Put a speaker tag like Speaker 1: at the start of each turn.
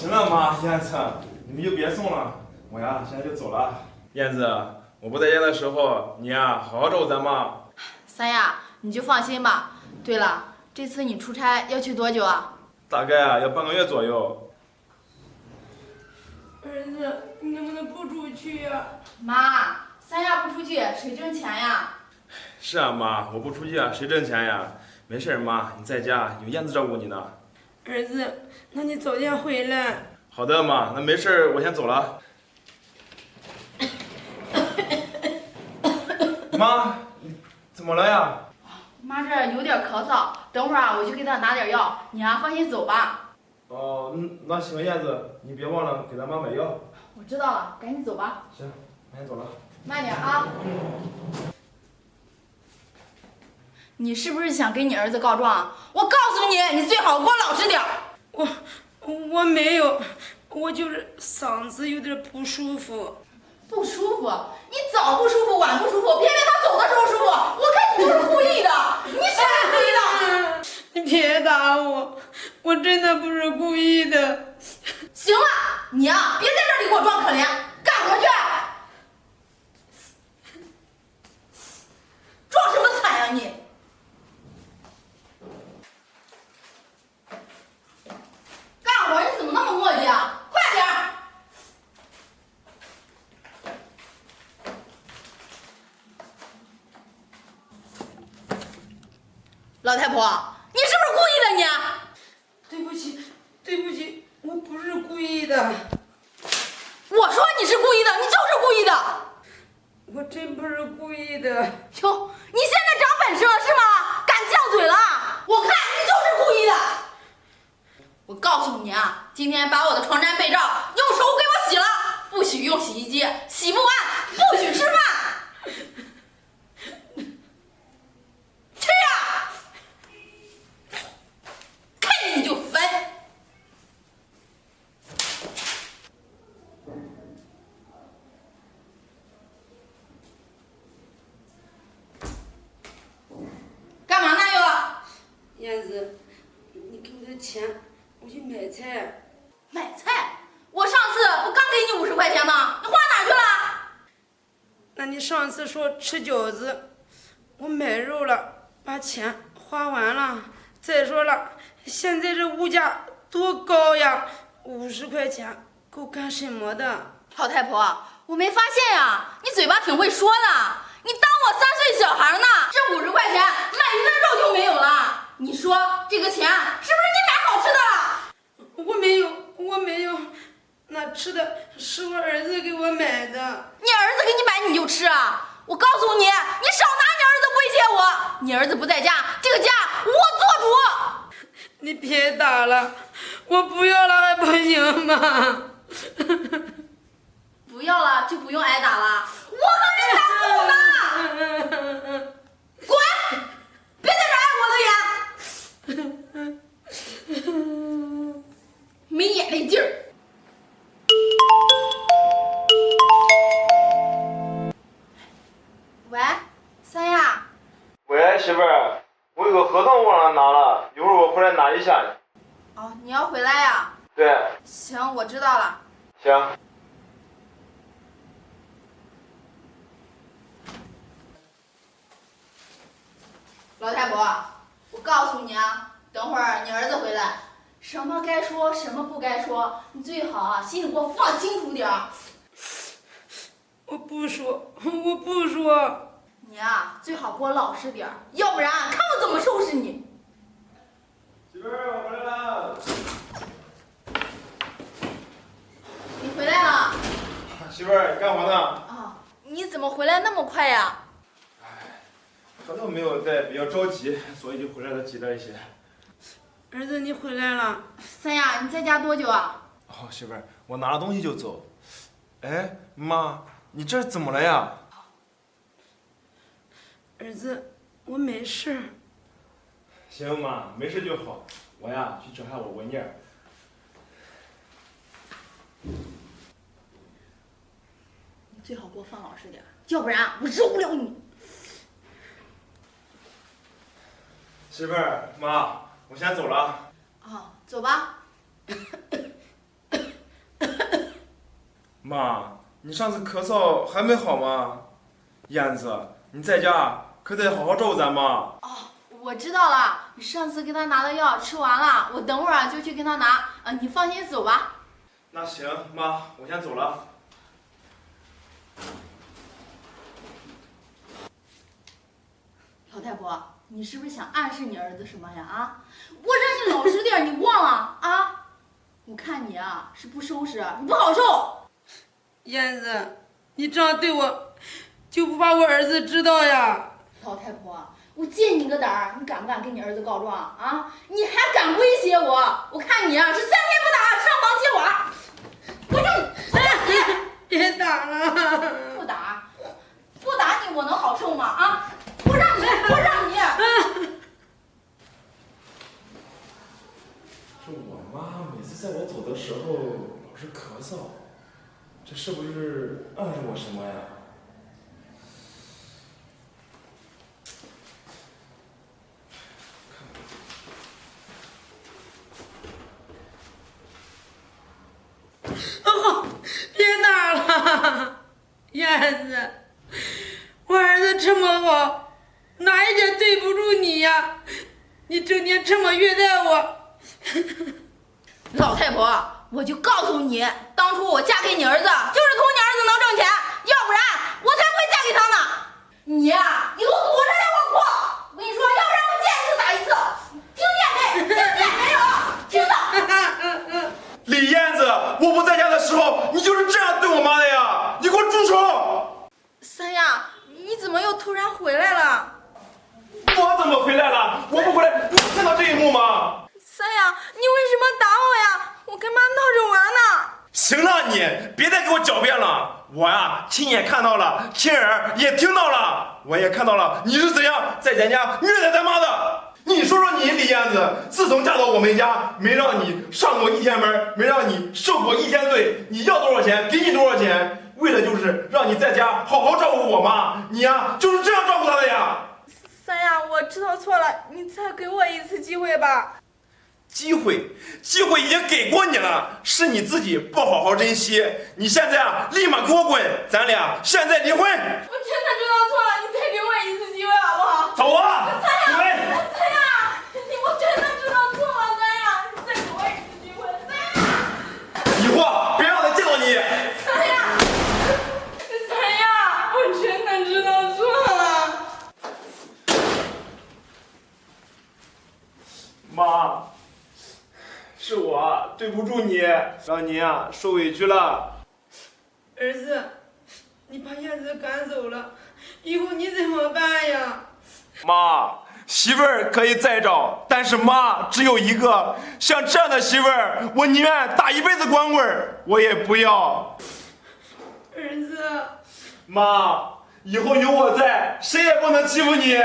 Speaker 1: 行了妈，燕子，你们就别送了，我呀现在就走了。燕子，我不在家的时候，你呀好好照顾咱妈。
Speaker 2: 三亚，你就放心吧。对了，这次你出差要去多久啊？
Speaker 1: 大概啊要半个月左右。
Speaker 3: 儿子，你能不能不出去呀？
Speaker 2: 妈，三亚不出去谁挣钱呀？
Speaker 1: 是啊妈，我不出去啊谁挣钱呀？没事妈，你在家有燕子照顾你呢。
Speaker 3: 儿子，那你早点回来。
Speaker 1: 好的妈，那没事我先走了。妈，你怎么了呀？
Speaker 2: 妈这有点咳嗽，等会儿啊我去给她拿点药，你啊放心走吧。
Speaker 1: 哦，那行了，燕子，你别忘了给咱妈买药。
Speaker 2: 我知道了，赶紧走吧。
Speaker 1: 行，我先走了。
Speaker 2: 慢点啊。你是不是想跟你儿子告状？我告诉你，你最好给我老实点儿。
Speaker 3: 我没有，我就是嗓子有点不舒服。
Speaker 2: 不舒服？你早不舒服，晚不舒服，偏偏他走的时候舒服。我看你就是故意的，你是故意的。
Speaker 3: 你别打我，我真的不是故意的。
Speaker 2: 行了，你啊，别在这里给我装可怜，干活去。装什么惨呀你？干活你怎么那么磨叽啊？快点儿！老太婆，你是不是故意的你？
Speaker 3: 对不起，对不起，我不是故意的。
Speaker 2: 我说你是故意的，你就是故意的。
Speaker 3: 我真不是故意的。
Speaker 2: 哟，你现在长本事了是吗？敢犟嘴了？我看你就是故意的。我告诉你啊，今天把我的床单被罩用手给我洗了，不许用洗衣机，洗不完不许吃饭。吃呀！看见你就烦。干嘛呢又？
Speaker 3: 燕子，你给我点钱，我去买菜。
Speaker 2: 买菜？我上次不刚给你50块钱吗？你花哪去了？
Speaker 3: 那你上次说吃饺子，我买肉了，把钱花完了。再说了，现在这物价多高呀，50块钱够干什么的？
Speaker 2: 老太婆，我没发现呀，你嘴巴挺会说的。你当我3岁小孩呢？这50块钱买一份肉就没有了。你说这个钱是不是你买好吃的了？
Speaker 3: 我没有，那吃的是我儿子给我买的。
Speaker 2: 你儿子给你买你就吃啊？我告诉你，你少拿你儿子威胁我。你儿子不在家，这个家我做主。
Speaker 3: 你别打了，我不要了还不行吗？
Speaker 2: 不要了就不用挨打了，我还没打够呢。滚！别在这碍我的眼，没眼力劲儿。喂，三亚。
Speaker 1: 喂，媳妇儿，我有个合同忘了拿了，一会儿我回来拿一下。
Speaker 2: 哦，你要回来呀？
Speaker 1: 对，
Speaker 2: 行，我知道了。
Speaker 1: 行。
Speaker 2: 老太婆，我告诉你啊，等会儿你儿子回来，什么该说，什么不该说，你最好啊心里给我放清楚点儿。
Speaker 3: 我不说。
Speaker 2: 你啊最好给我老实点儿，要不然看我怎么收拾你。
Speaker 1: 媳妇儿，我回来了。
Speaker 2: 你回来了？
Speaker 1: 媳妇儿，干活呢。
Speaker 2: 啊，你怎么回来那么快呀？
Speaker 1: 合同没有带，比较着急，所以就回来的急了一些。
Speaker 3: 儿子，你回来了。
Speaker 2: 三亚，你在家多久啊？
Speaker 1: 哦，媳妇儿，我拿了东西就走。哎，妈，你这怎么了呀？
Speaker 3: 儿子，我没事。
Speaker 1: 行妈，没事就好。我呀，去找下我文件。
Speaker 2: 你最好给我放老实点儿，要不然我饶不了你。
Speaker 1: 媳妇儿，妈，我先走了。
Speaker 2: 啊，走吧。
Speaker 1: 妈，你上次咳嗽还没好吗？燕子，你在家可得好好照顾咱妈。
Speaker 2: 哦，我知道了，你上次给他拿的药吃完了，我等会儿就去给他拿。你放心走吧。
Speaker 1: 那行，妈，我先走了。
Speaker 2: 老太婆，你是不是想暗示你儿子什么呀？啊，我让你老实点，你忘了啊？我看你啊是不收拾，你不好受。
Speaker 3: 燕子，你这样对我，就不怕我儿子知道呀？
Speaker 2: 老太婆，我借你个胆儿，你敢不敢跟你儿子告状啊？你还敢威胁我？我看你啊是3天不打，上房揭瓦。我让你，
Speaker 3: 别打了！
Speaker 2: 不打，不打你我能好受吗？啊！我让你，我让你。
Speaker 1: 这我妈每次在我走的时候老是咳嗽，这是不是暗示我什么呀？
Speaker 3: 别打了，燕子，我儿子这么好，哪一点对不住你呀？你整天这么虐待我。
Speaker 2: 老太婆，我就告诉你，当初我嫁给你儿子，就是图你儿子能挣钱，要不然我才不会嫁给他呢。你呀，以后躲着让我过。我跟你说，要不然我见一次打一次，听见没？听见没有？听到。
Speaker 1: 李燕子，我不在家的时候，你就是这样对我妈的呀！你给我住手！
Speaker 2: 三亚，你怎么又突然回来了？
Speaker 1: 我怎么回来了？我不回来，你看到这一幕吗？
Speaker 2: 三亚，你为什么打我呀？我跟妈闹着玩呢。
Speaker 1: 行了，你别再给我狡辩了。我呀，亲眼看到了，亲耳也听到了，我也看到了你是怎样在咱家虐待咱妈的。你说说你李燕子，自从嫁到我们家，没让你上过1天门，没让你受过1天罪，你要多少钱给你多少钱，为了就是让你在家好好照顾我妈，你呀就是这样照顾她的呀。
Speaker 2: 三亚，我知道错了，你再给我一次机会吧。
Speaker 1: 机会已经给过你了，是你自己不好好珍惜。你现在啊，立马给我滚，咱俩现在离婚。
Speaker 2: 我真的知道错了，你再给我一次机会好不好？
Speaker 1: 走啊！
Speaker 2: 三亚，
Speaker 1: 滚！
Speaker 2: 三亚，我真的知道错了，三亚，你再给我一次机会，三亚。
Speaker 1: 以后别让他见到你。
Speaker 2: 三亚，三亚，我真的知道错了。
Speaker 1: 妈，是我对不住你，让您啊受委屈了。
Speaker 3: 儿子，你把燕子赶走了，以后你怎么办呀？
Speaker 1: 妈，媳妇儿可以再找，但是妈只有一个。像这样的媳妇儿，我宁愿打一辈子光棍，我也不要。
Speaker 3: 儿子，
Speaker 1: 妈，以后有我在，谁也不能欺负你。